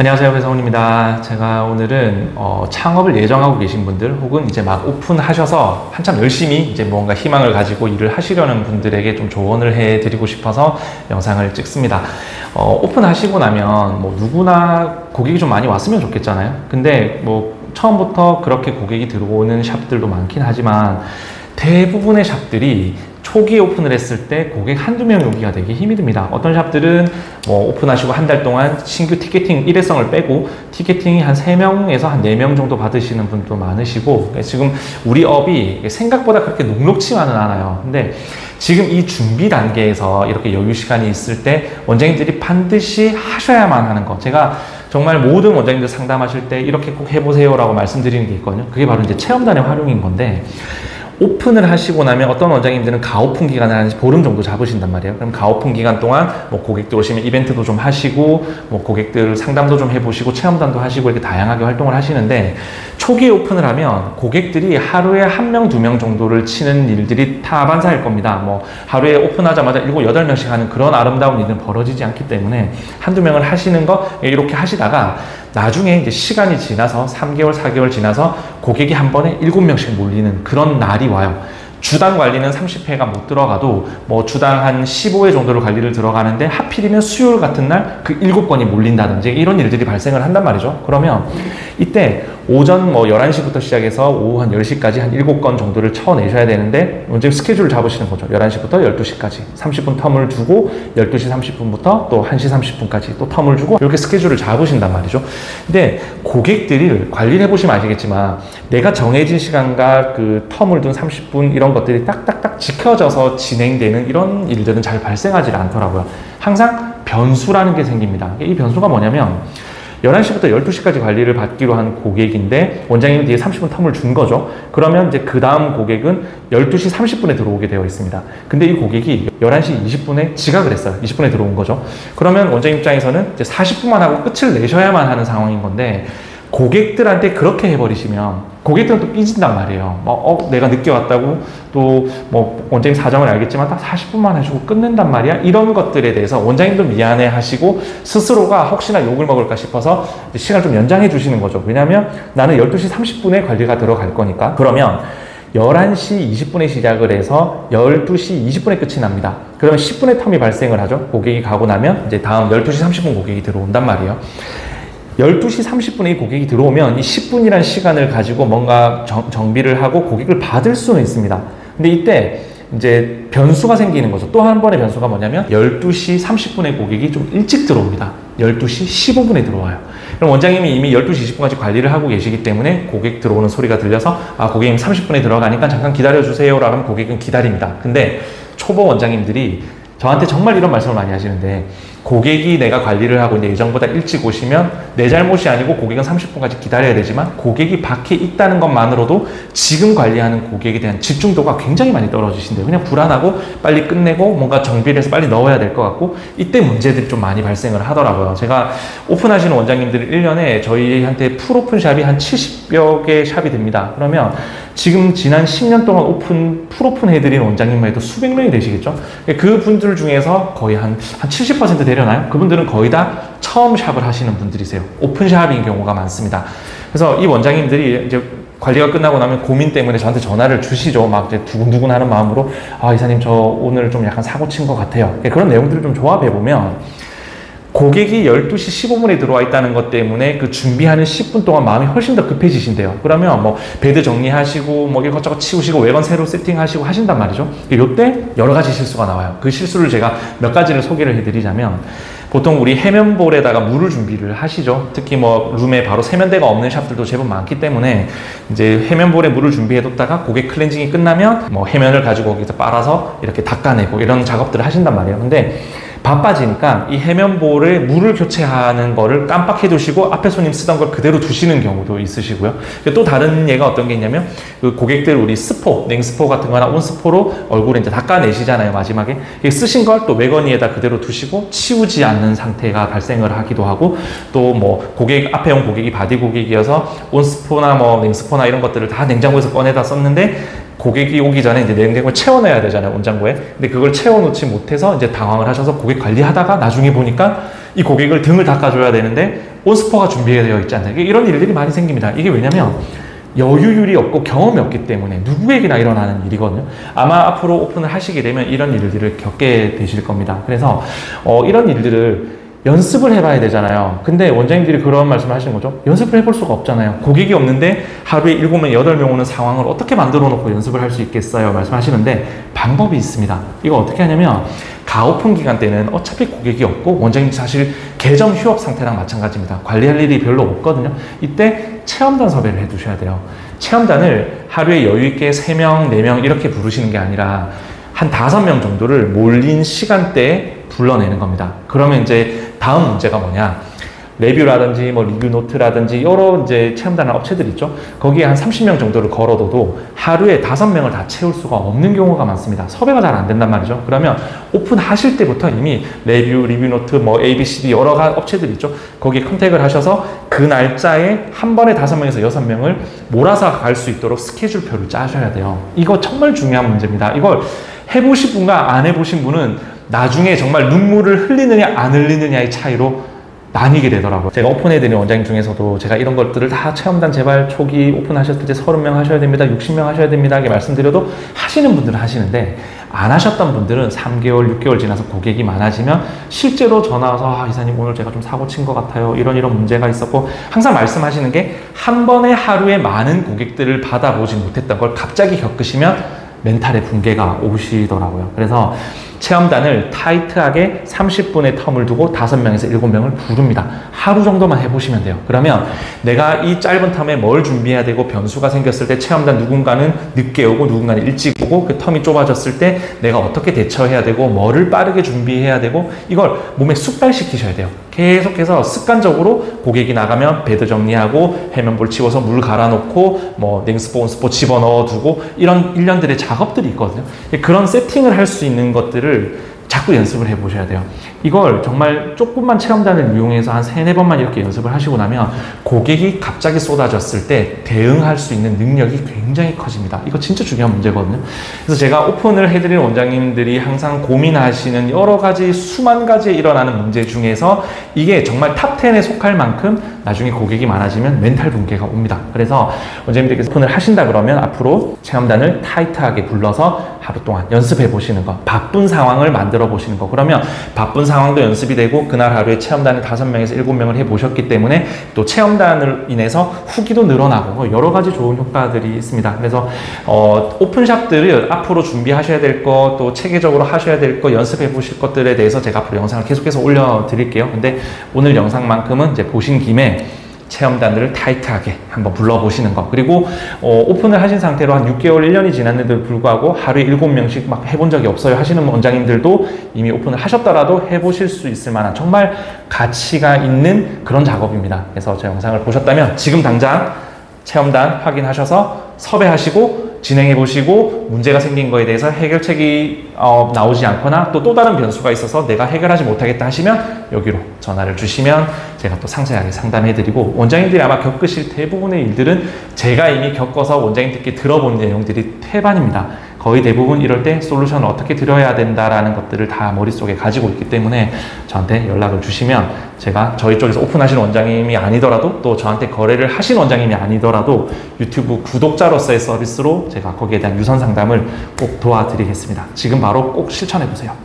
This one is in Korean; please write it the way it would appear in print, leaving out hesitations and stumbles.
안녕하세요, 배성훈입니다. 제가 오늘은 창업을 예정하고 계신 분들 혹은 이제 막 오픈하셔서 한참 열심히 이제 뭔가 희망을 가지고 일을 하시려는 분들에게 좀 조언을 해드리고 싶어서 영상을 찍습니다. 오픈하시고 나면 뭐 누구나 고객이 좀 많이 왔으면 좋겠잖아요. 근데 뭐 처음부터 그렇게 고객이 들어오는 샵들도 많긴 하지만 대부분의 샵들이 초기에 오픈을 했을 때 고객 한두 명 오기가 되게 힘이 듭니다. 어떤 샵들은 뭐 오픈하시고 한 달 동안 신규 티켓팅 일회성을 빼고 티켓팅이 한 3명에서 한 4명 정도 받으시는 분도 많으시고, 지금 우리 업이 생각보다 그렇게 녹록치만은 않아요. 근데 지금 이 준비 단계에서 이렇게 여유 시간이 있을 때 원장님들이 반드시 하셔야만 하는 거, 제가 정말 모든 원장님들 상담하실 때 이렇게 꼭 해보세요 라고 말씀드리는 게 있거든요. 그게 바로 이제 체험단의 활용인 건데, 오픈을 하시고 나면 어떤 원장님들은 가오픈 기간을 한 보름 정도 잡으신단 말이에요. 그럼 가오픈 기간 동안 뭐 고객들 오시면 이벤트도 좀 하시고, 뭐 고객들 상담도 좀 해보시고, 체험단도 하시고, 이렇게 다양하게 활동을 하시는데, 초기에 오픈을 하면 고객들이 하루에 1명, 2명 정도를 치는 일들이 다반사일 겁니다. 뭐 하루에 오픈하자마자 7, 8명씩 하는 그런 아름다운 일은 벌어지지 않기 때문에 한두 명을 하시는 거 이렇게 하시다가 나중에 이제 시간이 지나서 3개월, 4개월 지나서 고객이 한 번에 7명씩 몰리는 그런 날이 와요. 주당 관리는 30회가 못 들어가도 뭐 주당 한 15회 정도를 관리를 들어가는데 하필이면 수요일 같은 날 그 7건이 몰린다든지 이런 일들이 발생을 한단 말이죠. 그러면 이때 오전 뭐 11시부터 시작해서 오후 한 10시까지 한 7건 정도를 쳐내셔야 되는데, 언제 스케줄을 잡으시는 거죠. 11시부터 12시까지 30분 텀을 두고 12시 30분부터 또 1시 30분까지 또 텀을 주고 이렇게 스케줄을 잡으신단 말이죠. 근데 고객들이 관리를 해보시면 아시겠지만 내가 정해진 시간과 그 텀을 둔 30분 이런 것들이 딱딱딱 지켜져서 진행되는 이런 일들은 잘 발생하지 않더라고요. 항상 변수라는 게 생깁니다. 이 변수가 뭐냐면 11시부터 12시까지 관리를 받기로 한 고객인데 원장님이 뒤에 30분 텀을 준 거죠. 그러면 이제 그 다음 고객은 12시 30분에 들어오게 되어 있습니다. 근데 이 고객이 11시 20분에 지각을 했어요. 20분에 들어온 거죠. 그러면 원장님 입장에서는 이제 40분만 하고 끝을 내셔야만 하는 상황인 건데, 고객들한테 그렇게 해버리시면 고객들은 또 삐진단 말이에요. 내가 늦게 왔다고 또 뭐 원장님 사정을 알겠지만 딱 40분만 해주고 끝낸단 말이야. 이런 것들에 대해서 원장님도 미안해 하시고 스스로가 혹시나 욕을 먹을까 싶어서 시간을 좀 연장해 주시는 거죠. 왜냐하면 나는 12시 30분에 관리가 들어갈 거니까. 그러면 11시 20분에 시작을 해서 12시 20분에 끝이 납니다. 그러면 10분의 텀이 발생을 하죠. 고객이 가고 나면 이제 다음 12시 30분 고객이 들어온단 말이에요. 12시 30분에 고객이 들어오면 이 10분이라는 시간을 가지고 뭔가 정비를 하고 고객을 받을 수는 있습니다. 근데 이때 이제 변수가 생기는 거죠. 또 한 번의 변수가 뭐냐면 12시 30분에 고객이 좀 일찍 들어옵니다. 12시 15분에 들어와요. 그럼 원장님이 이미 12시 20분까지 관리를 하고 계시기 때문에 고객 들어오는 소리가 들려서 고객님 30분에 들어가니까 잠깐 기다려주세요 라면 고객은 기다립니다. 근데 초보 원장님들이 저한테 정말 이런 말씀을 많이 하시는데, 고객이 내가 관리를 하고 이제 예정보다 일찍 오시면 내 잘못이 아니고 고객은 30분까지 기다려야 되지만 고객이 밖에 있다는 것만으로도 지금 관리하는 고객에 대한 집중도가 굉장히 많이 떨어지신대요. 그냥 불안하고 빨리 끝내고 뭔가 정비를 해서 빨리 넣어야 될 것 같고, 이때 문제들이 좀 많이 발생을 하더라고요. 제가 오픈하시는 원장님들이 1년에 저희한테 풀오픈샵이 한 70여 개 샵이 됩니다. 그러면 지금 지난 10년 동안 풀오픈 해드린 원장님만 해도 수백 명이 되시겠죠? 그 분들 중에서 거의 한 70% 되려나요? 그분들은 거의 다 처음 샵을 하시는 분들이세요. 오픈샵인 경우가 많습니다. 그래서 이 원장님들이 이제 관리가 끝나고 나면 고민 때문에 저한테 전화를 주시죠. 막 이제 두근두근 하는 마음으로, 이사님 저 오늘 좀 약간 사고 친 것 같아요. 그런 내용들을 좀 조합해보면 고객이 12시 15분에 들어와 있다는 것 때문에 그 준비하는 10분 동안 마음이 훨씬 더 급해지신대요. 그러면 뭐 베드 정리하시고 뭐 이것저것 치우시고 외관 새로 세팅하시고 하신단 말이죠. 이때 여러 가지 실수가 나와요. 그 실수를 제가 몇 가지를 소개를 해드리자면, 보통 우리 해면볼에다가 물을 준비를 하시죠. 특히 뭐 룸에 바로 세면대가 없는 샵들도 제법 많기 때문에 이제 해면볼에 물을 준비해뒀다가 고객 클렌징이 끝나면 뭐 해면을 가지고 거기서 빨아서 이렇게 닦아내고 이런 작업들을 하신단 말이에요. 근데 바빠지니까 이 해면볼에 물을 교체하는 거를 깜빡해 두시고 앞에 손님 쓰던 걸 그대로 두시는 경우도 있으시고요. 또 다른 예가 어떤 게 있냐면, 그 고객들 우리 스포, 냉스포 같은 거나 온스포로 얼굴에 이제 닦아내시잖아요, 마지막에. 쓰신 걸 또 외건위에다 그대로 두시고 치우지 않는 상태가 발생을 하기도 하고, 또 뭐 고객, 앞에 온 고객이 바디 고객이어서 온스포나 뭐 냉스포나 이런 것들을 다 냉장고에서 꺼내다 썼는데 고객이 오기 전에 이제 냉장고에 채워놔야 되잖아요, 온장고에. 근데 그걸 채워놓지 못해서 이제 당황을 하셔서 고객 관리하다가 나중에 보니까 이 고객을 등을 닦아줘야 되는데 온스퍼가 준비되어 있지 않다. 이런 일들이 많이 생깁니다. 이게 왜냐면 여유율이 없고 경험이 없기 때문에 누구에게나 일어나는 일이거든요. 아마 앞으로 오픈을 하시게 되면 이런 일들을 겪게 되실 겁니다. 그래서 이런 일들을 연습을 해봐야 되잖아요. 근데 원장님들이 그런 말씀을 하시는 거죠. 연습을 해볼 수가 없잖아요. 고객이 없는데 하루에 7명, 8명 오는 상황을 어떻게 만들어 놓고 연습을 할 수 있겠어요? 말씀하시는데 방법이 있습니다. 이거 어떻게 하냐면 가오픈 기간 때는 어차피 고객이 없고 원장님 사실 계정 휴업 상태랑 마찬가지입니다. 관리할 일이 별로 없거든요. 이때 체험단 섭외를 해 두셔야 돼요. 체험단을 하루에 여유있게 3명, 4명 이렇게 부르시는 게 아니라 한 5명 정도를 몰린 시간대에 불러내는 겁니다. 그러면 이제 다음 문제가 뭐냐? 레뷰라든지 뭐 리뷰 노트라든지 여러 이제 체험단한 업체들 있죠. 거기에 한 30명 정도를 걸어둬도 하루에 5명을 다 채울 수가 없는 경우가 많습니다. 섭외가 잘 안 된단 말이죠. 그러면 오픈하실 때부터 이미 레뷰, 리뷰 노트, 뭐 ABCD 여러 업체들 있죠. 거기에 컨택을 하셔서 그 날짜에 한 번에 5명에서 6명을 몰아서 갈 수 있도록 스케줄표를 짜셔야 돼요. 이거 정말 중요한 문제입니다. 이걸 해보신 분과 안 해보신 분은 나중에 정말 눈물을 흘리느냐 안 흘리느냐의 차이로 나뉘게 되더라고요. 제가 오픈해드린 원장님 중에서도 제가 이런 것들을 다 체험단 제발 초기 오픈하셨을 때 30명 하셔야 됩니다. 60명 하셔야 됩니다. 이렇게 말씀드려도 하시는 분들은 하시는데 안 하셨던 분들은 3개월, 6개월 지나서 고객이 많아지면 실제로 전화 와서 이사님 오늘 제가 좀 사고 친 것 같아요. 이런 문제가 있었고 항상 말씀하시는 게 한 번에 하루에 많은 고객들을 받아보지 못했던 걸 갑자기 겪으시면 멘탈의 붕괴가 오시더라고요. 그래서 체험단을 타이트하게 30분의 텀을 두고 5명에서 7명을 부릅니다. 하루 정도만 해보시면 돼요. 그러면 내가 이 짧은 텀에 뭘 준비해야 되고 변수가 생겼을 때 체험단 누군가는 늦게 오고 누군가는 일찍 오고 그 텀이 좁아졌을 때 내가 어떻게 대처해야 되고 뭐를 빠르게 준비해야 되고 이걸 몸에 숙달시키셔야 돼요. 계속해서 습관적으로 고객이 나가면 베드 정리하고 해면볼 치워서 물 갈아놓고 뭐 냉스포, 온스포 집어넣어 두고 이런 일련들의 작업들이 있거든요. 그런 세팅을 할 수 있는 것들을 자꾸 연습을 해 보셔야 돼요. 이걸 정말 조금만 체험단을 이용해서 한 3-4번만 이렇게 연습을 하시고 나면 고객이 갑자기 쏟아졌을 때 대응할 수 있는 능력이 굉장히 커집니다. 이거 진짜 중요한 문제거든요. 그래서 제가 오픈을 해드리는 원장님들이 항상 고민하시는 여러 가지 수만 가지에 일어나는 문제 중에서 이게 정말 탑10에 속할 만큼 나중에 고객이 많아지면 멘탈 붕괴가 옵니다. 그래서 원장님들께서 오픈을 하신다 그러면 앞으로 체험단을 타이트하게 불러서 하루 동안 연습해 보시는 거, 바쁜 상황을 만들어 보시는 거. 그러면 바쁜 상황도 연습이 되고 그날 하루에 체험단을 5명에서 7명을 해 보셨기 때문에 또 체험단을 인해서 후기도 늘어나고 여러 가지 좋은 효과들이 있습니다. 그래서 오픈샵들을 앞으로 준비하셔야 될 거, 또 체계적으로 하셔야 될 거, 연습해 보실 것들에 대해서 제가 앞으로 영상을 계속해서 올려 드릴게요. 근데 오늘 영상만큼은 이제 보신 김에 체험단들을 타이트하게 한번 불러보시는 거. 그리고 오픈을 하신 상태로 한 6개월, 1년이 지났는데도 불구하고 하루에 7명씩 막 해본 적이 없어요 하시는 원장님들도 이미 오픈을 하셨더라도 해보실 수 있을 만한 정말 가치가 있는 그런 작업입니다. 그래서 제 영상을 보셨다면 지금 당장 체험단 확인하셔서 섭외하시고 진행해 보시고 문제가 생긴 거에 대해서 해결책이 나오지 않거나 또 다른 변수가 있어서 내가 해결하지 못하겠다 하시면 여기로 전화를 주시면 제가 또 상세하게 상담해 드리고 원장님들이 아마 겪으실 대부분의 일들은 제가 이미 겪어서 원장님들께 들어본 내용들이 태반입니다. 거의 대부분 이럴 때 솔루션을 어떻게 드려야 된다라는 것들을 다 머릿속에 가지고 있기 때문에 저한테 연락을 주시면 제가 저희 쪽에서 오픈하신 원장님이 아니더라도 또 저한테 거래를 하신 원장님이 아니더라도 유튜브 구독자로서의 서비스로 제가 거기에 대한 유선 상담을 꼭 도와드리겠습니다. 지금 바로 꼭 실천해 보세요.